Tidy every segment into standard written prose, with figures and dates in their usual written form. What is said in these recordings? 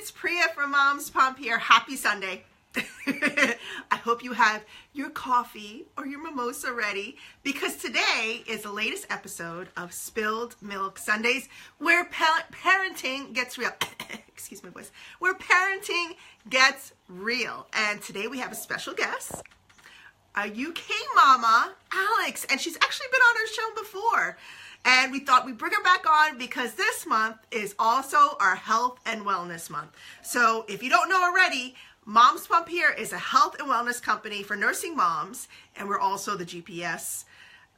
it's Priya from Mom's Pump here. Happy Sunday. I hope you have your coffee or your mimosa ready because today is the latest episode of Spilled Milk Sundays where parenting gets real. Excuse my voice. Where parenting gets real. And today we have a special guest, a UK mama, Alex, and she's actually been on our show before. And we thought we'd bring her back on because this month is also our health and wellness month. So if you don't know already, Mom's Pump Here is a health and wellness company for nursing moms. And we're also the GPS,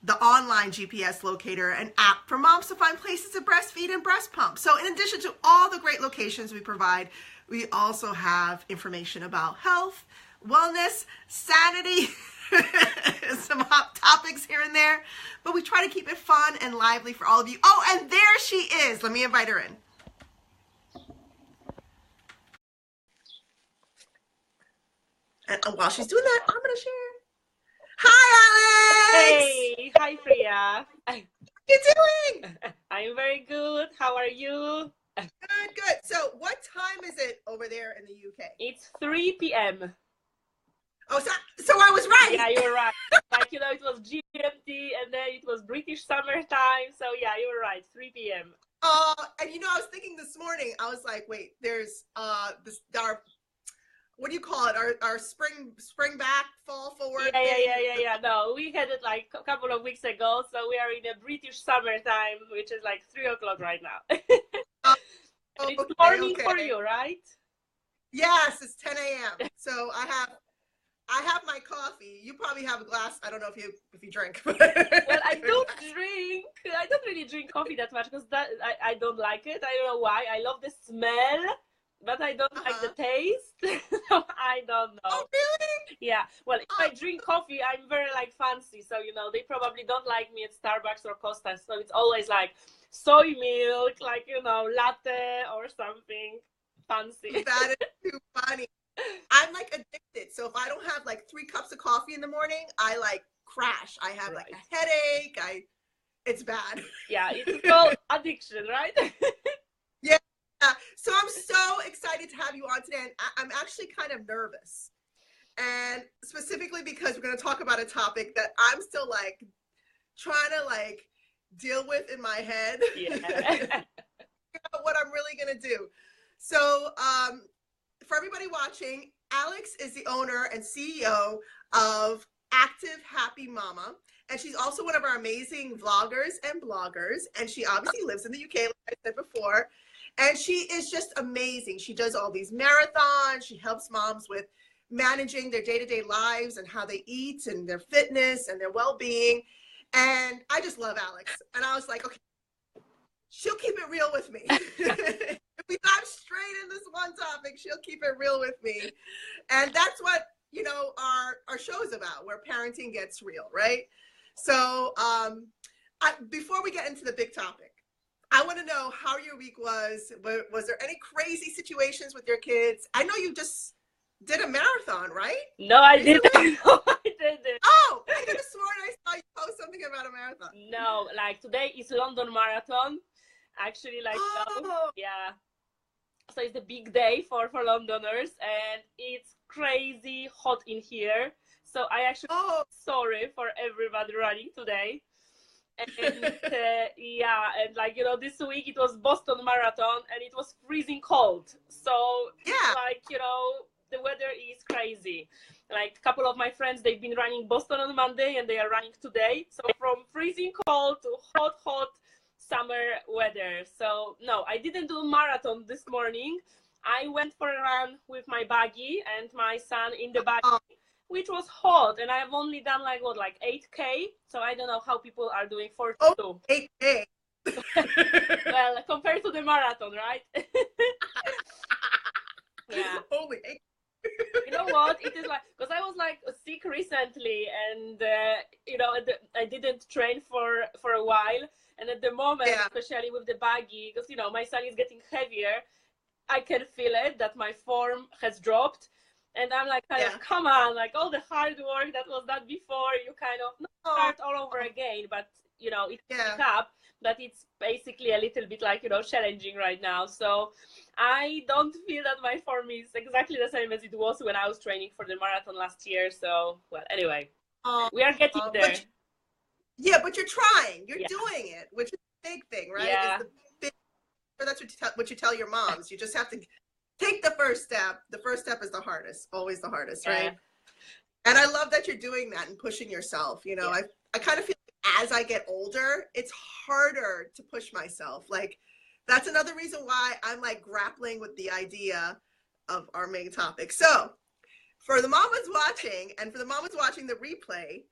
the online GPS locator and app for moms to find places to breastfeed and breast pump. So in addition to all the great locations we provide, we also have information about health, wellness, sanity, some hot topics here and there, but we try to keep it fun and lively for all of you. Oh, and there she is. Let me invite her in. And while she's doing that, I'm going to share. Hi, Alex! Hey, hi, Priya. How you doing? I'm very good. How are you? Good, good. So what time is it over there in the UK? It's 3 p.m. Oh, so I was right. Yeah, you were right. Like, it was GMT and then it was British summertime. So, yeah, you were right. 3 p.m. And I was thinking this morning, I was like, wait, there's our, what do you call it? Our spring back, fall forward. Yeah. No, we had it like a couple of weeks ago. So we are in a British summertime, which is like 3 o'clock right now. It's morning for you, right? Yes, it's 10 a.m. So I have my coffee. You probably have a glass. I don't know if you drink. Well, I don't drink. I don't really drink coffee that much because I don't like it. I don't know why. I love the smell, but I don't like the taste. So I don't know. Oh, really? Yeah. Well, if I drink coffee, I'm very like fancy. So they probably don't like me at Starbucks or Costa. So it's always like soy milk, like latte or something fancy. That is too funny. I'm like addicted. So if I don't have like 3 cups of coffee in the morning, I like crash. I have like a headache. It's bad. Yeah, it's called addiction, right? Yeah. So I'm so excited to have you on today. And I'm actually kind of nervous. And specifically because we're going to talk about a topic that I'm still like trying to like deal with in my head. Yeah. What I'm really going to do. So, for everybody watching, Alex is the owner and CEO of Active Happy Mama, and she's also one of our amazing vloggers and bloggers, and she obviously lives in the UK, like I said before, and she is just amazing. She does all these marathons. She helps moms with managing their day-to-day lives and how they eat and their fitness and their well-being, and I just love Alex, and I was like, okay, she'll keep it real with me. If we dive straight in this one topic, she'll keep it real with me. And that's what, our show is about, where parenting gets real, right? So before we get into the big topic, I want to know how your week was. Was there any crazy situations with your kids? I know you just did a marathon, right? No, I didn't. No, I didn't. Oh, I could have sworn I saw you post something about a marathon. No, like today is London Marathon. Actually, like, yeah. So it's a big day for Londoners, and it's crazy hot in here. So I actually sorry for everybody running today. And yeah, and like this week it was Boston Marathon, and it was freezing cold. So yeah, like the weather is crazy. Like a couple of my friends, they've been running Boston on Monday, and they are running today. So from freezing cold to hot summer weather. So no, I didn't do a marathon this morning. I went for a run with my buggy and my son in the buggy, which was hot, and I've only done like 8K. So I don't know how people are doing 42. 8K. Well, compared to the marathon, right? Yeah. Holy. You know what? It is like, because I was like sick recently, and I didn't train for a while. And at the moment, especially with the buggy, because my son is getting heavier, I can feel it that my form has dropped, and I'm like, come on, like all the hard work that was done before, you kind of not start all over again, but it pick up. but it's basically a little bit like, challenging right now. So I don't feel that my form is exactly the same as it was when I was training for the marathon last year. So, well, anyway, we are getting there. But you're trying. You're Yeah. doing it, which is the big thing, right? Yeah. Is the big. That's what you tell your moms. You just have to take the first step. The first step is the hardest, always the hardest, right? And I love that you're doing that and pushing yourself. I kind of feel like as I get older, it's harder to push myself. Like, that's another reason why I'm like grappling with the idea of our main topic. So for the mamas watching and for the mamas watching the replay,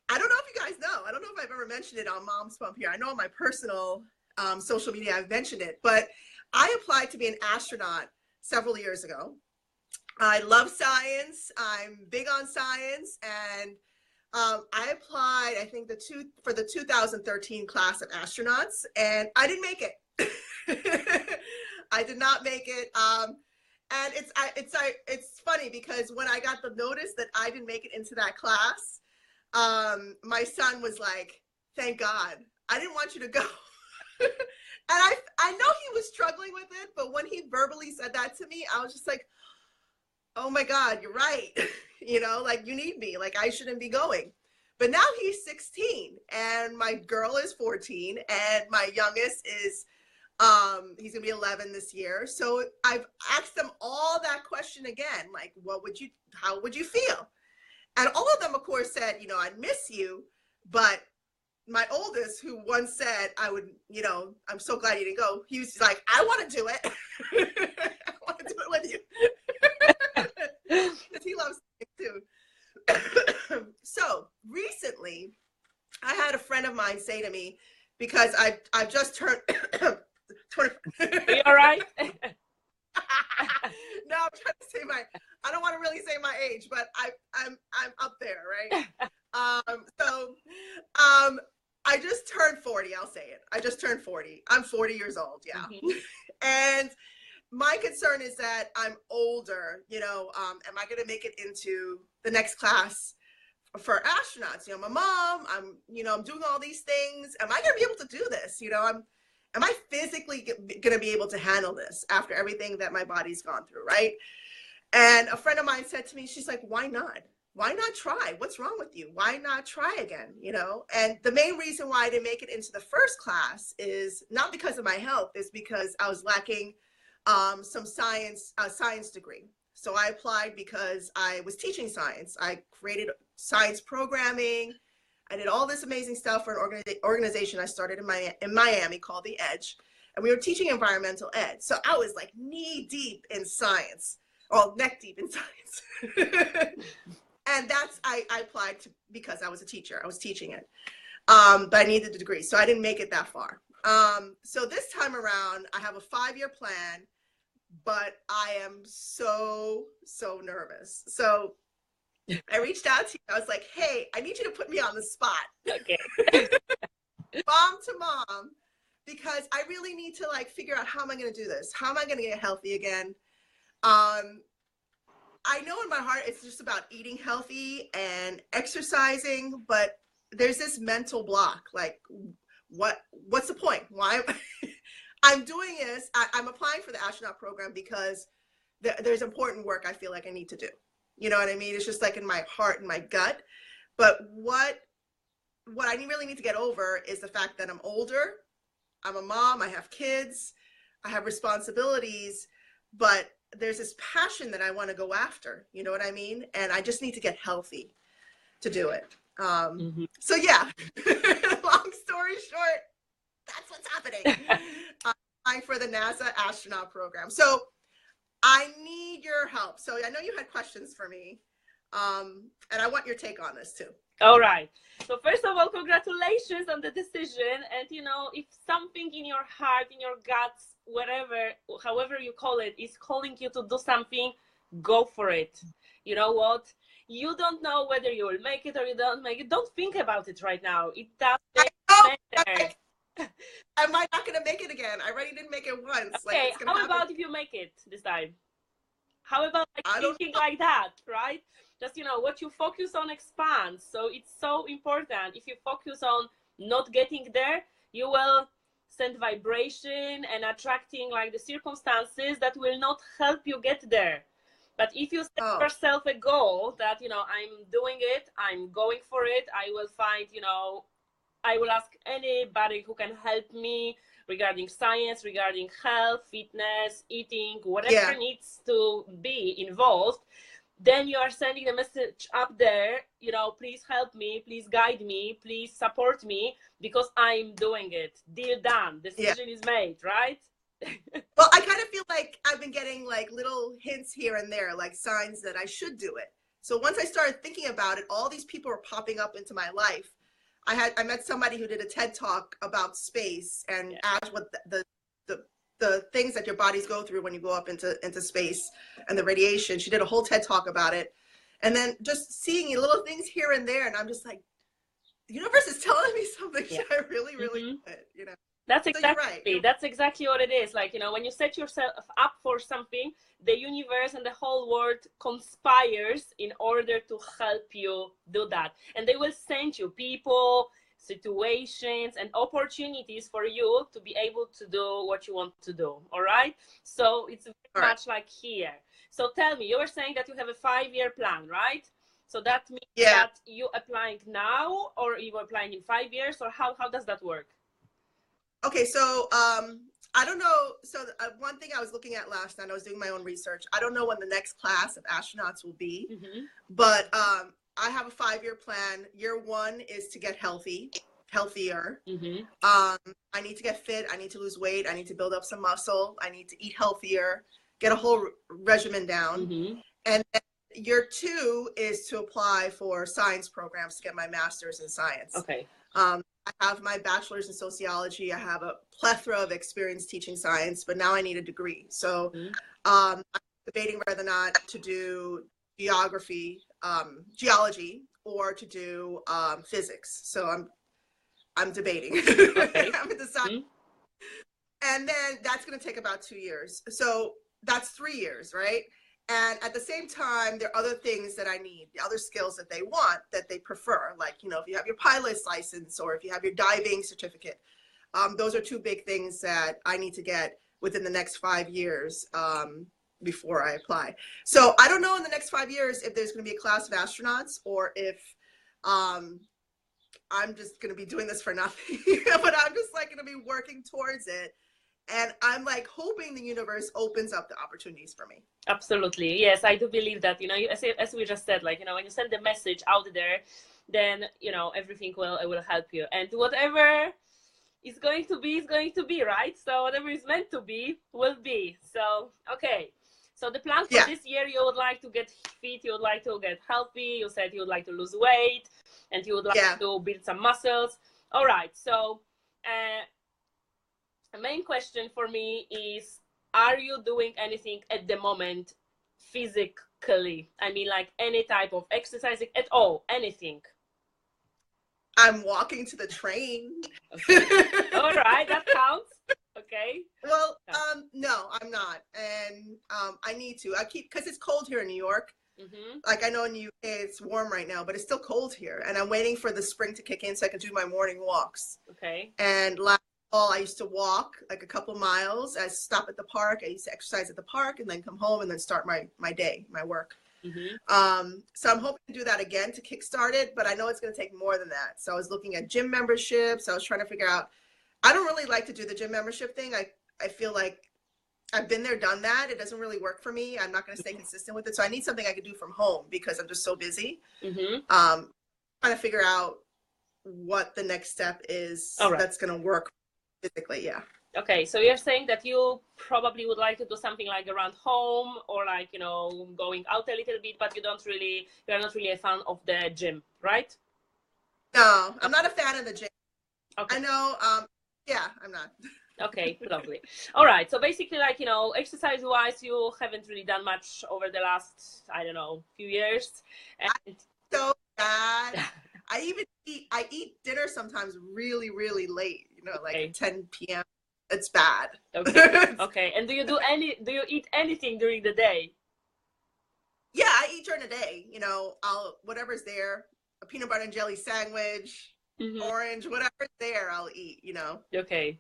I don't know if you guys know, I don't know if I've ever mentioned it on Mom's Pump Here. I know on my personal social media I've mentioned it, but I applied to be an astronaut several years ago. I love science. I'm big on science. And I applied, I think for the 2013 class of astronauts, and I didn't make it. I did not make it. And it's funny because when I got the notice that I didn't make it into that class, my son was like, "Thank God, I didn't want you to go." And I know he was struggling with it, but when he verbally said that to me, I was just like, "Oh my God, you're right." Like, you need me, like I shouldn't be going. But now he's 16 and my girl is 14 and my youngest is he's gonna be 11 this year. So I've asked them all that question again, like, how would you feel? And all of them, of course, said, "I'd miss you." But my oldest, who once said, "I'm so glad you didn't go," he was like, "I want to do it." "I want to do it with you." Because he loves it too. So recently, I had a friend of mine say to me, because I've just turned 20. Are you all right? No, I'm trying to say I don't want to really say my age, but I'm up there, right? I just turned 40. I'll say it. I just turned 40. I'm 40 years old. Yeah. Mm-hmm. And my concern is that I'm older, am I going to make it into the next class for astronauts? I'm a mom, I'm doing all these things. Am I going to be able to do this? Am I physically going to be able to handle this after everything that my body's gone through, right? And a friend of mine said to me, she's like, "Why not? Why not try? What's wrong with you? Why not try again?" And the main reason why I didn't make it into the first class is not because of my health, is because I was lacking some science degree. So I applied because I was teaching science. I created science programming. I did all this amazing stuff for an organization I started in Miami called The Edge. And we were teaching environmental ed. So I was like knee deep in science, or neck deep in science. And I applied because I was a teacher. I was teaching it. But I needed the degree. So I didn't make it that far. So this time around, I have a 5-year plan, but I am so nervous. So I reached out to you. I was like, "Hey, I need you to put me on the spot." Okay. Mom to mom, because I really need to figure out, how am I going to do this? How am I going to get healthy again? I know in my heart it's just about eating healthy and exercising, but there's this mental block. Like, what's the point? Why I'm doing this? I'm applying for the astronaut program because there's important work I feel like I need to do. You know what I mean? It's just like in my heart and my gut. But what I really need to get over is the fact that I'm older. I'm a mom. I have kids. I have responsibilities. But there's this passion that I want to go after. You know what I mean? And I just need to get healthy to do it. So yeah, long story short, that's what's happening. I'm applying for the NASA astronaut program. So I need your help. So I know you had questions for me, and I want your take on this too. All right. So first of all, congratulations on the decision. And if something in your heart, in your guts, whatever, however you call it, is calling you to do something, go for it. You know what? You don't know whether you will make it or you don't make it. Don't think about it right now. It doesn't matter. I might not gonna make it again. I already didn't make it once. Okay, how about if you make it this time? How about thinking like that, right? Just, what you focus on expands. So it's so important. If you focus on not getting there, you will send vibration and attracting like the circumstances that will not help you get there. But if you set yourself a goal that, you know, I'm doing it, I'm going for it, I will find, you know, I will ask anybody who can help me regarding science, regarding health, fitness, eating, whatever needs to be involved, then you are sending a message up there, you know, please help me, please guide me, please support me, because I'm doing it. Deal done. Decision is made, right? Well, I kind of feel like I've been getting like little hints here and there, like signs that I should do it. So once I started thinking about it, all these people are popping up into my life. I met somebody who did a TED talk about space and asked what the things that your bodies go through when you go up into space and the radiation. She did a whole TED talk about it. And then just seeing little things here and there, and I'm just like, the universe is telling me something. Should I really, really do it? You know? That's exactly, so you're right. That's exactly what it is. Like, you know, when you set yourself up for something, the universe and the whole world conspires in order to help you do that. And they will send you people, situations, and opportunities for you to be able to do what you want to do. All right. So it's very much like here. So tell me, you were saying that you have a 5-year plan, right? So that means that you applying now, or you applying in 5 years, or how does that work? Okay, so I don't know. So one thing I was looking at last night, I was doing my own research. I don't know when the next class of astronauts will be, but I have a 5-year plan. Year 1 is to get healthier. I need to get fit. I need to lose weight. I need to build up some muscle. I need to eat healthier, get a whole regimen down. And then year 2 is to apply for science programs to get my master's in science. Okay. I have my bachelor's in sociology. I have a plethora of experience teaching science, but now I need a degree. So I'm debating whether or not to do geology, or to do physics. So I'm debating. Okay. I'm deciding. And then that's going to take about 2 years. So that's 3 years, right? And at the same time, there are other things that I need, the other skills that they want, that they prefer. Like, you know, if you have your pilot's license or if you have your diving certificate, those are 2 big things that I need to get within the next 5 years before I apply. So I don't know in the next 5 years if there's going to be a class of astronauts or if I'm just going to be doing this for nothing, but I'm just like going to be working towards it. And I'm like hoping the universe opens up the opportunities for me. Absolutely. Yes, I do believe that, you know, as we just said, like, you know, when you send the message out there, then, you know, everything will help you. And whatever is going to be, right? So whatever is meant to be, will be. So, okay. So the plan for this year, you would like to get fit, you would like to get healthy, you said you would like to lose weight, and you would like to build some muscles. All right. So, the main question for me is, are you doing anything at the moment physically? I mean, like any type of exercising at all, anything? I'm walking to the train. Okay. All right, that counts. Okay. Well, no, I'm not. And I need to. Because it's cold here in New York. Like I know in the UK it's warm right now, but it's still cold here. And I'm waiting for the spring to kick in so I can do my morning walks. Okay. And last fall, I used to walk like a couple miles. I stop at the park. I used to exercise at the park and then come home and then start my day, my work. So I'm hoping to do that again to kickstart it, but I know it's going to take more than that. So I was looking at gym memberships. I was trying to figure out, I don't really like to do the gym membership thing. I feel like I've been there, done that. It doesn't really work for me. I'm not going to stay consistent with it. So I need something I can do from home because I'm just so busy. Trying to figure out what the next step is that's going to work physically. Yeah. Okay, so you're saying that you probably would like to do something like around home or like, you know, going out a little bit, but you're not really a fan of the gym, right? No, I'm not a fan of the gym. Okay. I know, I'm not. Okay, lovely. All right, so basically, like, you know, exercise-wise, you haven't really done much over the last, I don't know, few years. And so bad. I eat dinner sometimes really, really late, you know, like 10 p.m. It's bad. Okay. Okay. And do you eat anything during the day? Yeah, I eat during the day. You know, whatever's there, a peanut butter and jelly sandwich, orange, whatever's there, I'll eat, Okay.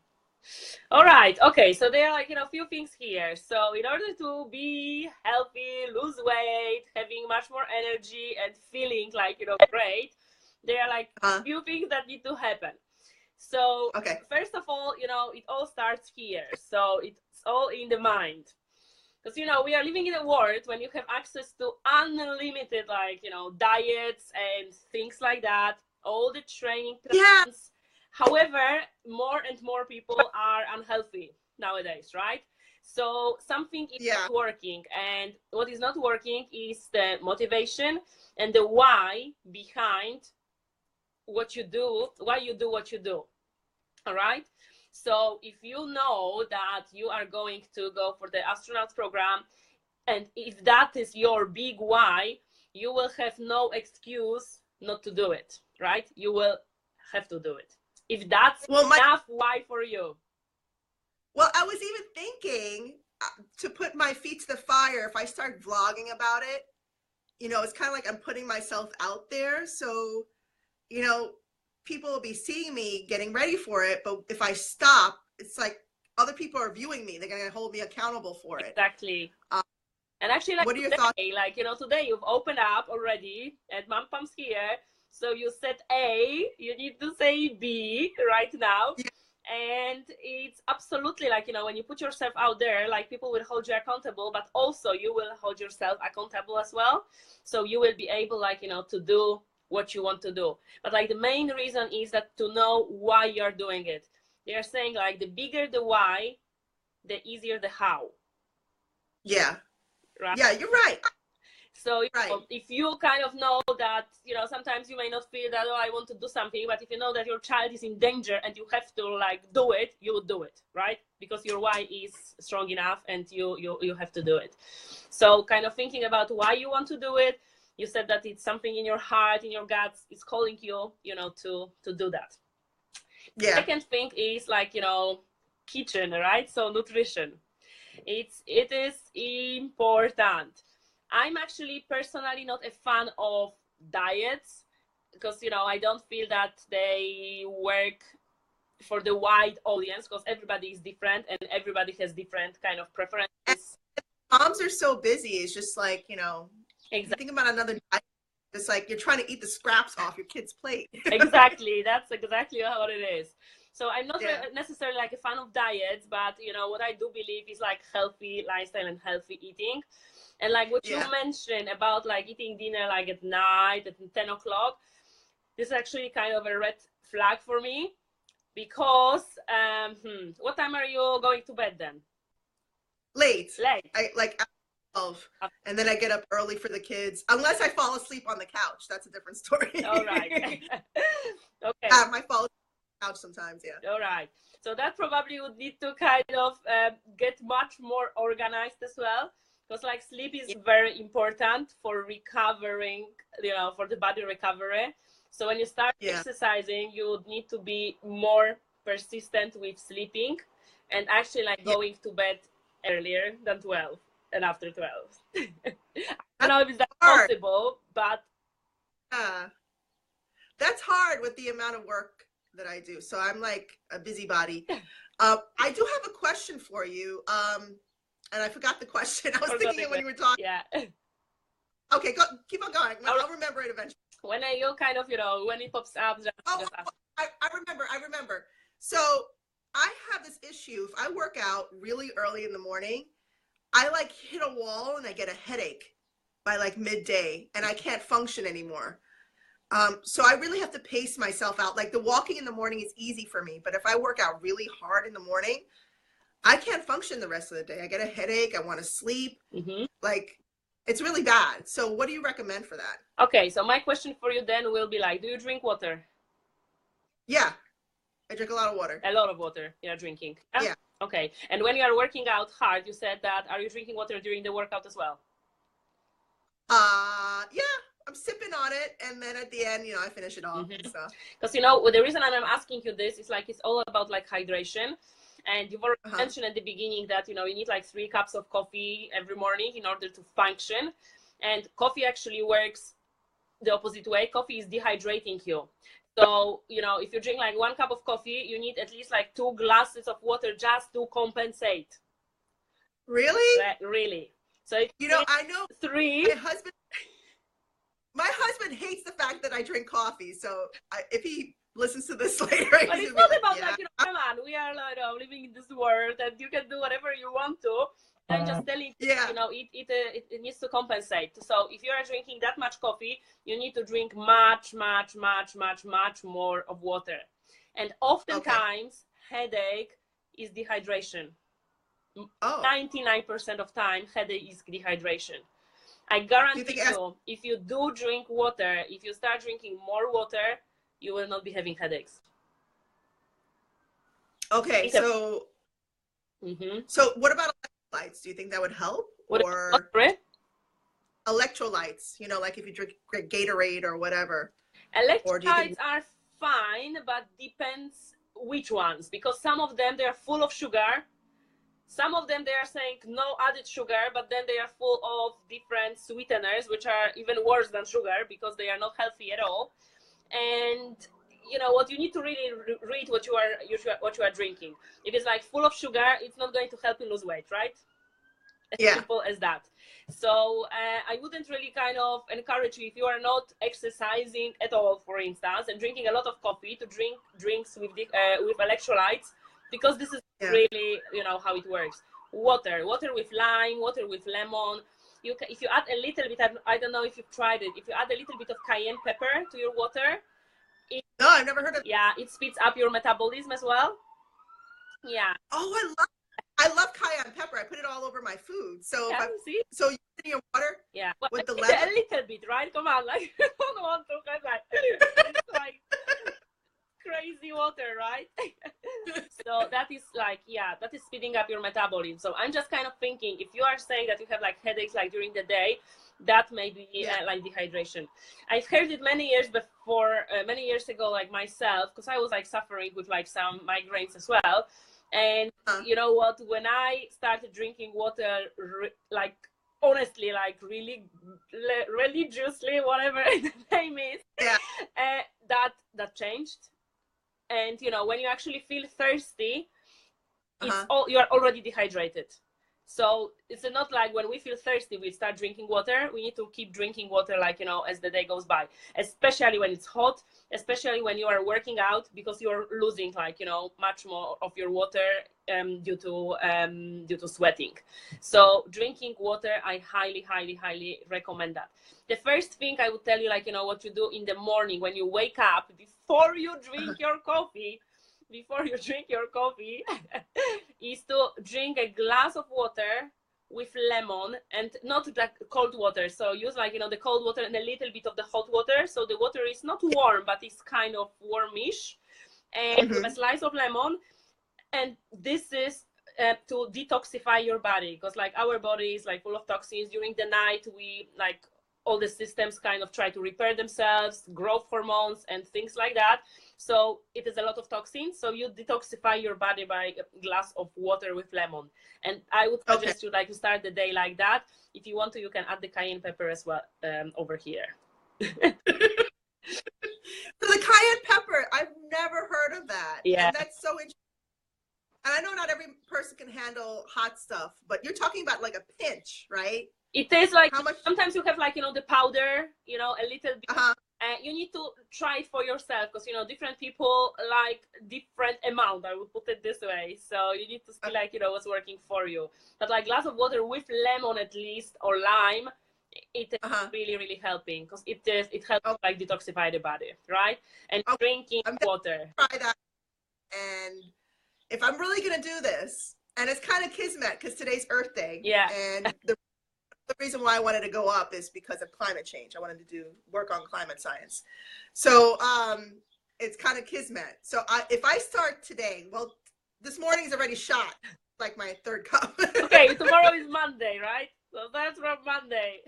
All right. Okay. So there are like, a few things here. So in order to be healthy, lose weight, having much more energy and feeling like, great, there are like a few things that need to happen. So Okay. first of all, it all starts here. So it's all in the mind. Because, we are living in a world when you have access to unlimited, like, diets and things like that, all the training plans. Yeah. However, more and more people are unhealthy nowadays, right? So something is not working. And what is not working is the motivation and the why behind what you do, why you do what you do. All right? So if you know that you are going to go for the astronaut program, and if that is your big why, you will have no excuse not to do it, right? You will have to do it. If that's enough why for you. Well, I was even thinking to put my feet to the fire, if I start vlogging about it, it's kind of like I'm putting myself out there. So, people will be seeing me getting ready for it. But if I stop, it's like other people are viewing me. They're going to hold me accountable for it. Exactly. And actually, like, what are your thoughts? Like, today you've opened up already at MomsPumpHere. So you said A, you need to say B right now. Yeah. And it's absolutely like, when you put yourself out there, like people will hold you accountable, but also you will hold yourself accountable as well. So you will be able, like, to do what you want to do. But like the main reason is that to know why you're doing it. They are saying like the bigger the why, the easier the how. Yeah. Right? Yeah, you're right. So if you kind of know that, sometimes you may not feel that, oh, I want to do something, but if you know that your child is in danger and you have to like do it, you will do it, right? Because your why is strong enough and you have to do it. So kind of thinking about why you want to do it, you said that it's something in your heart, in your guts, is calling you, to do that. Yeah. Second thing is like, kitchen, right? So nutrition. It is important. I'm actually personally not a fan of diets because, I don't feel that they work for the wide audience because everybody is different and everybody has different kind of preferences. And moms are so busy. It's just like, exactly. You think about another diet, it's like you're trying to eat the scraps off your kid's plate. Exactly. That's exactly what it is. So I'm not necessarily like a fan of diets, but, what I do believe is like healthy lifestyle and healthy eating. And like what you mentioned about like eating dinner like at night at 10 o'clock, this is actually kind of a red flag for me because what time are you going to bed then? Late. I like 12, and then I get up early for the kids, unless I fall asleep on the couch. That's a different story. All right. Okay. I fall asleep on the couch sometimes, yeah. All right. So that probably would need to kind of get much more organized as well. Because like sleep is very important for recovering, for the body recovery. So when you start exercising, you would need to be more persistent with sleeping and actually like going to bed earlier than 12 and after 12. I don't know if it's that possible, but that's hard with the amount of work that I do. So I'm like a busybody. I do have a question for you. And I forgot the question. I was thinking it when you were talking. Yeah. Okay, keep on going. I'll remember it eventually. When you kind of, when it pops up, just ask. I remember. So I have this issue. If I work out really early in the morning, I like hit a wall and I get a headache by like midday and I can't function anymore. So I really have to pace myself out. Like the walking in the morning is easy for me, but if I work out really hard in the morning, I can't function the rest of the day. I get a headache. I want to sleep. Like it's really bad. So what do you recommend for that? Okay. So my question for you then will be like, do you drink water? Yeah. I drink a lot of water. A lot of water you're drinking? Yeah. Okay. And when you are working out hard, you said that, are you drinking water during the workout as well? Yeah. I'm sipping on it, and then at the end, I finish it off and stuff. Because, the reason I'm asking you this is like, it's all about like hydration. And you've already mentioned at the beginning that, you need like 3 cups of coffee every morning in order to function. And coffee actually works the opposite way. Coffee is dehydrating you. So, you know, if you drink like 1 cup of coffee, you need at least like 2 glasses of water just to compensate. Really? Really. So if you know, I know 3. My husband hates the fact that I drink coffee. So if he listens to this later, but it's not about like, you know, come on, we are like, living in this world and you can do whatever you want to. I'm just telling you, you know, it needs to compensate. So if you are drinking that much coffee, you need to drink much more of water. And oftentimes, headache is dehydration. 99% of time, headache is dehydration. I guarantee you, if you do drink water, if you start drinking more water, you will not be having headaches. Okay, so so what about electrolytes? Do you think that would help? Or electrolytes, you know, like if you drink Gatorade or whatever. Electrolytes are fine, but depends which ones, because some of them, they're full of sugar. Some of them, they are saying no added sugar, but then they are full of different sweeteners, which are even worse than sugar because they are not healthy at all. And you know what, you need to really read what you are drinking. If it's like full of sugar, it's not going to help you lose weight, right? As simple as that. So I wouldn't really kind of encourage you, if you are not exercising at all, for instance, and drinking a lot of coffee, to drink drinks with electrolytes, because this is really, you know, how it works. Water with lime, water with lemon. If you add a little bit, I don't know if you've tried it, if you add a little bit of cayenne pepper to your water, no, I've never heard of it. Yeah, it speeds up your metabolism as well. Yeah. Oh, I love cayenne pepper. I put it all over my food. So so you put in your water? Yeah. With the lemon? A little bit, right? Come on, like I don't want to have that. It's like crazy water, right? So that is like, that is speeding up your metabolism. So I'm just kind of thinking, if you are saying that you have like headaches like during the day, that may be like dehydration. I've heard it many years before, many years ago, like myself, because I was like suffering with like some migraines as well. And you know what, when I started drinking water, like honestly, like really religiously, whatever the name is, that changed. And you know, when you actually feel thirsty, it's you're already dehydrated. So it's not like when we feel thirsty, we start drinking water. We need to keep drinking water, like, you know, as the day goes by, especially when it's hot, especially when you are working out, because you're losing, like, you know, much more of your water due to sweating. So drinking water, I highly recommend that. The first thing I would tell you, like, you know, what you do in the morning when you wake up, before you drink your coffee, is to drink a glass of water with lemon, and not like cold water. So use, like, you know, the cold water and a little bit of the hot water. So the water is not warm, but it's kind of warmish, and with a slice of lemon. And this is to detoxify your body, because like our body is like full of toxins. During the night, we like all the systems kind of try to repair themselves, growth hormones and things like that. So it is a lot of toxins. So you detoxify your body by a glass of water with lemon. And I would suggest you like to start the day like that. If you want to, you can add the cayenne pepper as well over here. So the cayenne pepper, I've never heard of that. Yeah. And that's so interesting. And I know not every person can handle hot stuff, but you're talking about like a pinch, right? It tastes like, sometimes you have, like, you know, the powder, you know, a little bit. You need to try it for yourself, because, you know, different people like different amount, I would put it this way. So you need to see, like, you know, what's working for you. But like glass of water with lemon at least, or lime, it is really helping, because it helps like detoxify the body, right? And drinking water. Try that. And if I'm really gonna do this, and it's kind of kismet because today's Earth Day, and the reason why I wanted to go up is because of climate change. I wanted to work on climate science. So it's kind of kismet. So if I start today, well, this morning's already shot, like my 3rd cup. Okay, tomorrow is Monday, right? So that's from Monday.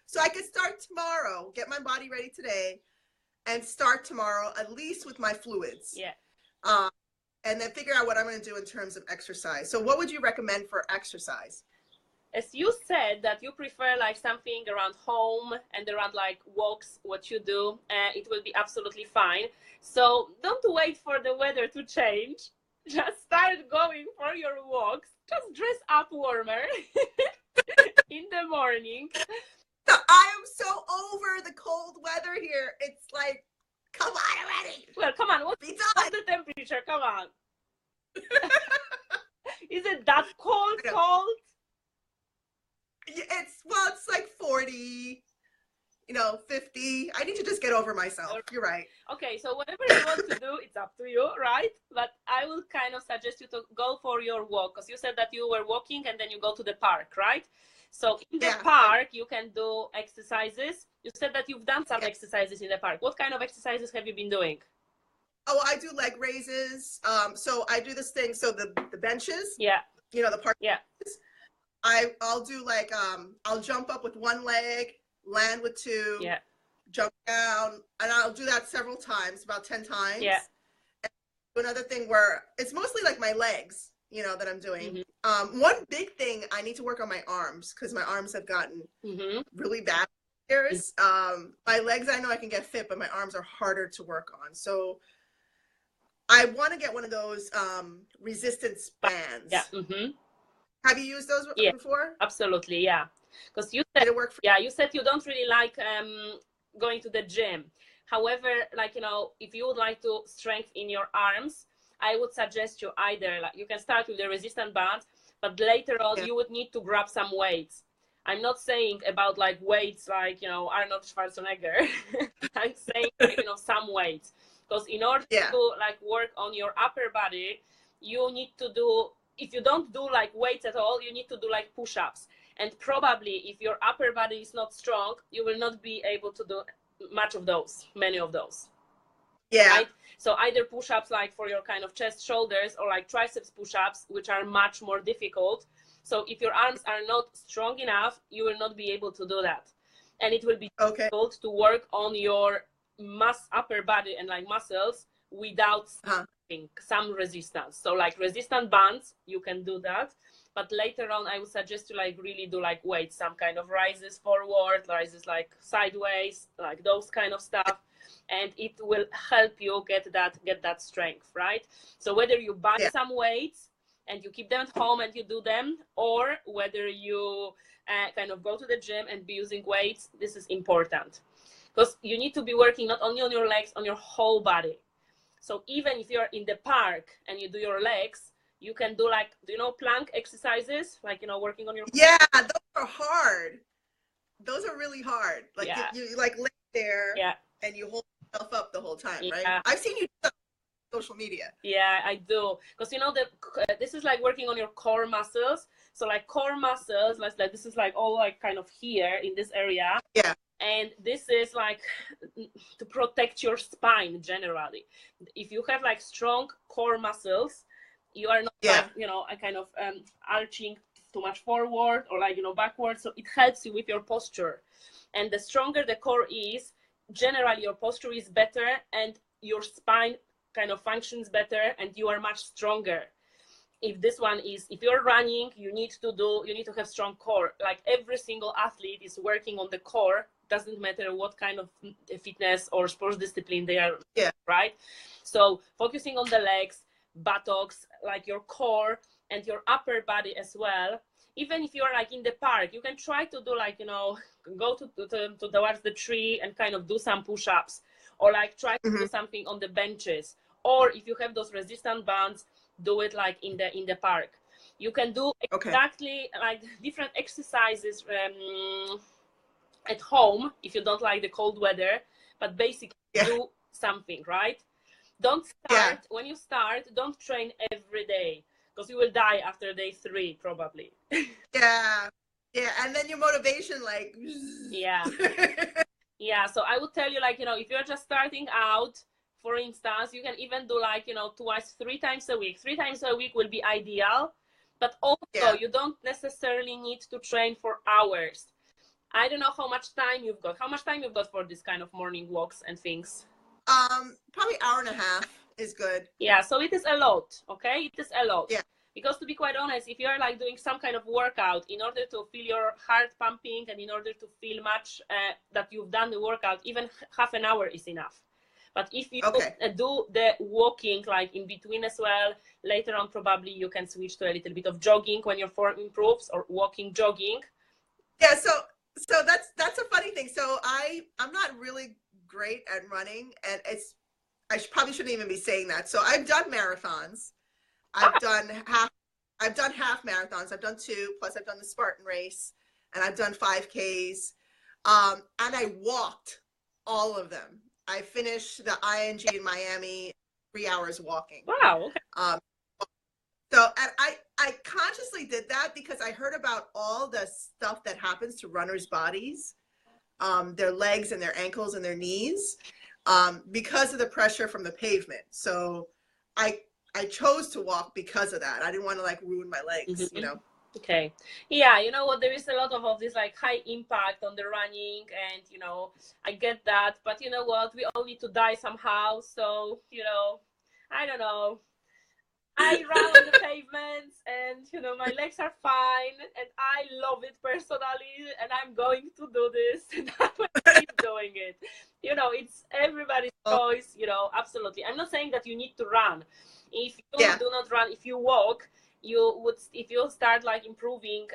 So I could start tomorrow, get my body ready today, and start tomorrow at least with my fluids. Yeah. And then figure out what I'm going to do in terms of exercise. So what would you recommend for exercise? as you said that you prefer like something around home and around like walks, what you do, it will be absolutely fine. So don't wait for the weather to change. Just start going for your walks. Just dress up warmer in the morning. So I am so over the cold weather here. It's like, come on already. Well, come on. What's the temperature? Come on. Is it that cold? It's like 40, 50. I need to just get over myself. You're right. Okay, so whatever you want to do, it's up to you, right? But I will kind of suggest you to go for your walk, because you said that you were walking and then you go to the park, right? So in the park, you can do exercises. You said that you've done some exercises in the park. What kind of exercises have you been doing? Oh, I do leg raises. So I do this thing. So the benches. Yeah. The park. Yeah. I'll do like I'll jump up with one leg, land with two. Yeah. Jump down, and I'll do that several times, about 10 times. Yeah. And another thing where it's mostly like my legs, that I'm doing. One big thing, I need to work on my arms, because my arms have gotten really bad years. My legs, I know I can get fit, but my arms are harder to work on. So I want to get one of those resistance bands. Yeah. Have you used those before? Absolutely, yeah. Because you said, you said you don't really like going to the gym. However, like, if you would like to strengthen your arms, I would suggest you either, like, you can start with the resistance bands, but later on you would need to grab some weights. I'm not saying about like weights like, Arnold Schwarzenegger. I'm saying, some weights. Because in order to like work on your upper body, you need to do, if you don't do like weights at all, you need to do like push-ups. And probably if your upper body is not strong, you will not be able to do many of those. Yeah. Right? So either push-ups like for your kind of chest, shoulders, or like triceps push-ups, which are much more difficult. So if your arms are not strong enough, you will not be able to do that. And it will be difficult to work on your upper body and like muscles without some resistance. So like resistance bands, you can do that. But later on, I would suggest to like really do like weights, some kind of rises forward, rises like sideways, like those kind of stuff. And it will help you get that strength, right? So whether you buy some weights and you keep them at home and you do them, or whether you kind of go to the gym and be using weights, this is important. Because you need to be working not only on your legs, on your whole body. So even if you're in the park and you do your legs, you can do like, plank exercises, like, working on your... Yeah, those are hard. Those are really hard. Like you like lay there and you hold yourself up the whole time, right? I've seen you do social media. Yeah, I do. Because, this is like working on your core muscles. So like core muscles, like this is like all like kind of here in this area. Yeah. And this is like to protect your spine generally. If you have like strong core muscles, you are not like, a kind of arching too much forward or like, backwards. So it helps you with your posture. And the stronger the core is, generally your posture is better and your spine kind of functions better and you are much stronger. If you're running, you need to have strong core. Like every single athlete is working on the core. Doesn't matter what kind of fitness or sports discipline they are, right? So focusing on the legs, buttocks, like your core and your upper body as well. Even if you're like in the park, you can try to do like, go towards the tree and kind of do some push-ups, or like try to do something on the benches. Or if you have those resistance bands, do it like in the park. You can do exactly like different exercises at home if you don't like the cold weather, but basically do something, right? Don't start when you start, don't train every day, because you will die after day 3 probably. And then your motivation like so I would tell you, like, if you're just starting out, for instance, you can even do like, 3 times a week. 3 times a week will be ideal, but also you don't necessarily need to train for hours. I don't know how much time you've got. How much time you've got for this kind of morning walks and things? Probably hour and a half is good. Yeah, so it is a lot, okay? It is a lot. Yeah. Because to be quite honest, if you're like doing some kind of workout, in order to feel your heart pumping and in order to feel much that you've done the workout, even half an hour is enough. But if you do the walking like in between as well, later on probably you can switch to a little bit of jogging when your form improves, or walking, jogging. Yeah, so that's a funny thing. So I'm not really great at running, and I probably shouldn't even be saying that. So I've done marathons. I've done half marathons. I've done 2, plus I've done the Spartan race, and I've done 5Ks. And I walked all of them. I finished the ING in Miami 3 hours walking. Wow. Okay. So, and I consciously did that because I heard about all the stuff that happens to runners' bodies, their legs and their ankles and their knees, because of the pressure from the pavement. So I chose to walk because of that. I didn't want to like ruin my legs, you know. Okay. Yeah, you know what, there is a lot of this like high impact on the running, and you know, I get that, but you know what, we all need to die somehow. So, you know, I don't know. I run on the pavements, and you know, my legs are fine, and I love it personally, and I'm going to do this, and I will keep doing it. You know, it's everybody's choice, you know, absolutely. I'm not saying that you need to run. If you do not run, if you walk, you would, if you start like improving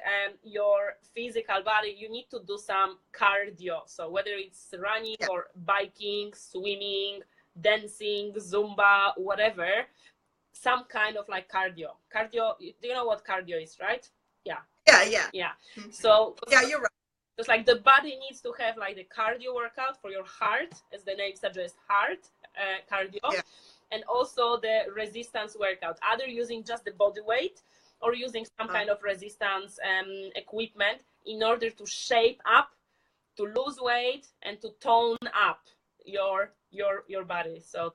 your physical body, you need to do some cardio. So whether it's running or biking, swimming, dancing, Zumba, whatever, some kind of like cardio. Do you know what cardio is, right? Yeah. So yeah, you're right. It's like the body needs to have like the cardio workout for your heart, as the name suggests, heart cardio, and also the resistance workout, either using just the body weight or using some kind of resistance equipment in order to shape up, to lose weight, and to tone up your body. So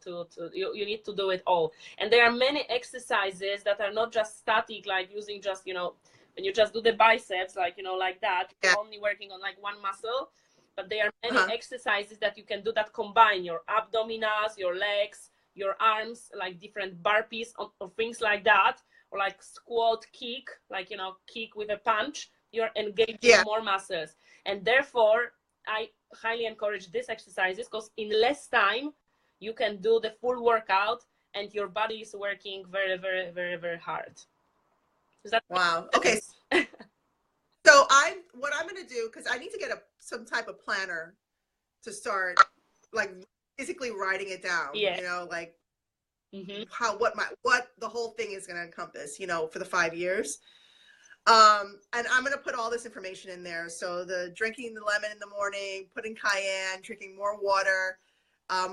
you need to do it all. And there are many exercises that are not just static, like using just, you know, when you just do the biceps, like, you know, like that, you're only working on like one muscle. But there are many exercises that you can do that combine your abdominals, your legs, your arms, like different burpees or things like that, or like squat, kick, like, you know, kick with a punch. You're engaging more muscles, and therefore I highly encourage these exercises, because in less time you can do the full workout and your body is working very, very, very, very hard. Wow. Okay. So what I'm going to do, because I need to get some type of planner to start like physically writing it down, you know, like what the whole thing is going to encompass, you know, for the 5 years. And I'm going to put all this information in there. So the drinking the lemon in the morning, putting cayenne, drinking more water,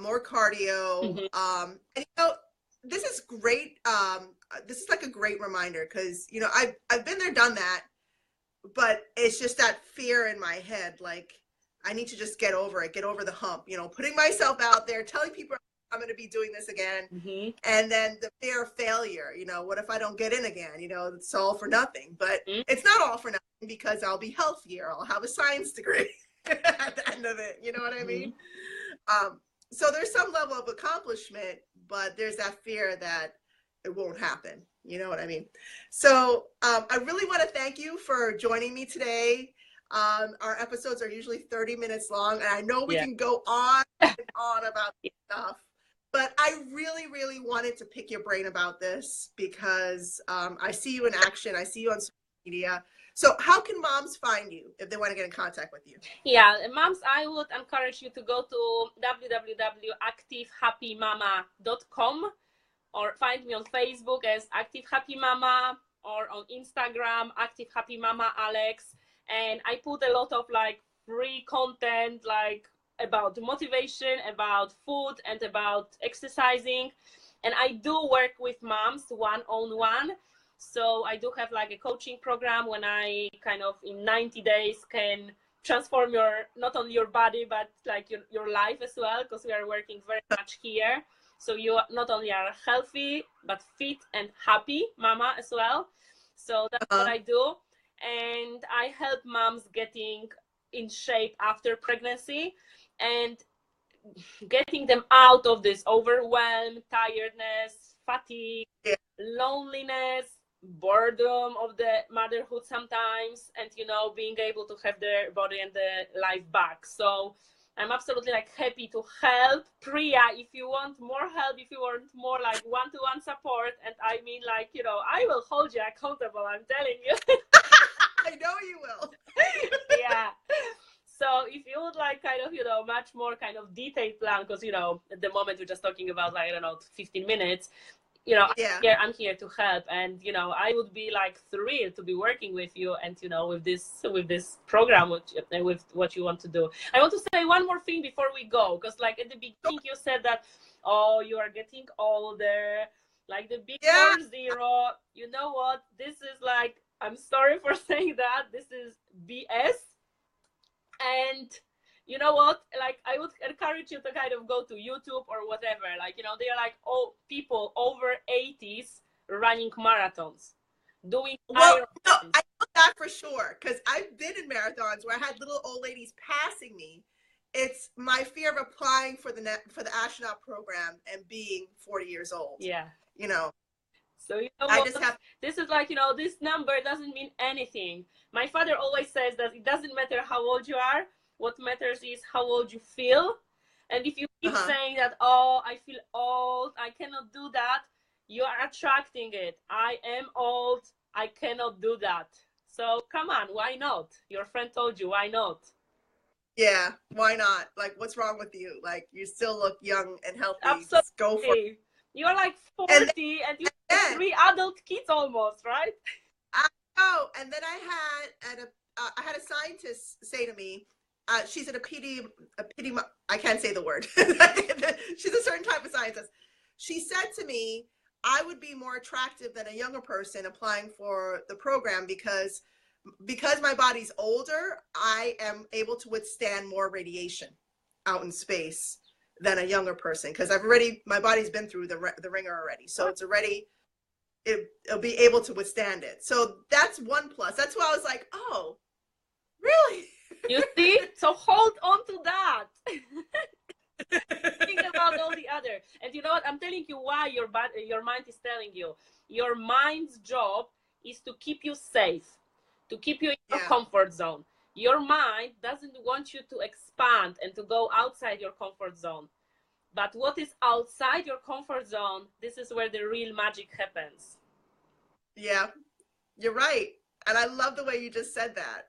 more cardio. And you know, this is great. This is like a great reminder, because, you know, I've been there, done that, but it's just that fear in my head. Like, I need to just get over it, get over the hump, you know, putting myself out there, telling people I'm going to be doing this again. And then the fear of failure, you know, what if I don't get in again? You know, it's all for nothing. But it's not all for nothing, because I'll be healthier. I'll have a science degree at the end of it. You know what I mean? So there's some level of accomplishment, but there's that fear that it won't happen. You know what I mean? So I really want to thank you for joining me today. Our episodes are usually 30 minutes long, and I know we can go on and on about this stuff, but I really, really wanted to pick your brain about this, because I see you in action. I see you on social media. So how can moms find you if they want to get in contact with you? Yeah, moms, I would encourage you to go to www.activehappymama.com, or find me on Facebook as Active Happy Mama, or on Instagram, Active Happy Mama Alex. And I put a lot of like free content, like about motivation, about food, and about exercising. And I do work with moms one-on-one. So I do have like a coaching program when I kind of in 90 days can transform not only your body, but like your life as well, because we are working very much here. So you not only are healthy, but fit and happy mama as well. So that's what I do. And I help moms getting in shape after pregnancy and getting them out of this overwhelm, tiredness, fatigue, loneliness, boredom of the motherhood sometimes, and being able to have their body and the life back. So I'm absolutely like happy to help. Priya, if you want more help, if you want more like one-to-one support, and I mean like, I will hold you accountable, I'm telling you. I know you will. Yeah. So if you would like kind of, much more kind of detailed plan, because, at the moment we're just talking about like, I don't know, 15 minutes, Yeah. I'm here to help. And, I would be like thrilled to be working with you and, with this program, with what you want to do. I want to say one more thing before we go, because like at the beginning you said that, oh, you are getting older, like the big 40. You know what? This is like, I'm sorry for saying that. This is BS. And you know what? Like, I would encourage you to kind of go to YouTube or whatever. Like, they are like all people over 80s running marathons, doing Well, no, Ironman. I know that for sure because I've been in marathons where I had little old ladies passing me. It's my fear of applying for the astronaut program and being 40 years old. Yeah. So I just have. This is like, this number doesn't mean anything. My father always says that it doesn't matter how old you are. What matters is how old you feel. And if you keep saying that, oh, I feel old, I cannot do that, you are attracting it. I am old, I cannot do that. So come on, why not? Your friend told you, why not? Yeah, why not? Like, what's wrong with you? Like, you still look young and healthy. Absolutely. Just go for it. You're like 40 and you have 3 adult kids almost, right? I know. And then I had a scientist say to me, she's an I can't say the word. She's a certain type of scientist. She said to me, I would be more attractive than a younger person applying for the program because my body's older, I am able to withstand more radiation out in space than a younger person because my body's been through the ringer already. So it's already, it'll be able to withstand it. So that's one plus. That's why I was like, oh, really? You see? So hold on to that. Think about all the other. And you know what? I'm telling you why your mind is telling you. Your mind's job is to keep you safe, to keep you in your comfort zone. Your mind doesn't want you to expand and to go outside your comfort zone. But what is outside your comfort zone, this is where the real magic happens. Yeah, you're right. And I love the way you just said that.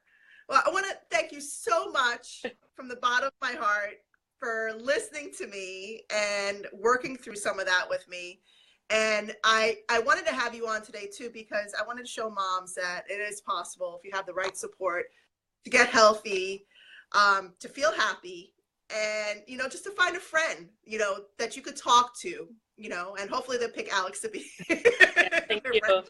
Well, I want to thank you so much from the bottom of my heart for listening to me and working through some of that with me. And I wanted to have you on today too, because I wanted to show moms that it is possible if you have the right support to get healthy, to feel happy, and, just to find a friend, that you could talk to, and hopefully they'll pick Alex to be. Thank you.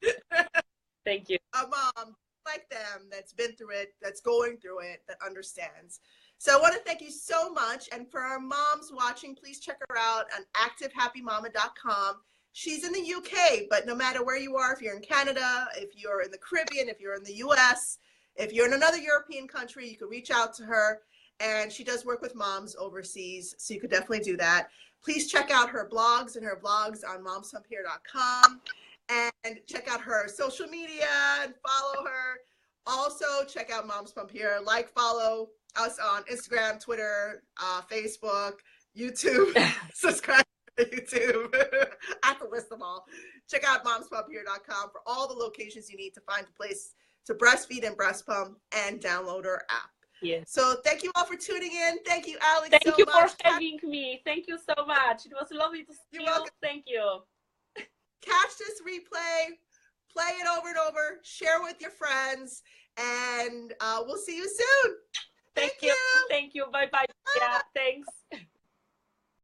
Thank you. A mom like them that's been through it, that's going through it, that understands. So I want to thank you so much. And for our moms watching, please check her out on activehappymama.com. She's in the UK, but no matter where you are, if you're in Canada, if you're in the Caribbean, if you're in the US, if you're in another European country, you can reach out to her. And she does work with moms overseas, so you could definitely do that. Please check out her blogs on MomsPumpHere.com. And check out her social media and follow her. Also, check out Moms Pump Here. Follow us on Instagram, Twitter, Facebook, YouTube. Subscribe to YouTube. I have to list them all. Check out MomsPumpHere.com for all the locations you need to find a place to breastfeed and breast pump and download our app. Yes. So thank you all for tuning in. Thank you, Alex. Thank you for having me. Thank you so much. It was lovely to see you. Thank you. Catch this replay, play it over and over, share with your friends, and we'll see you soon. Thank you. Thank you. Bye-bye. Yeah.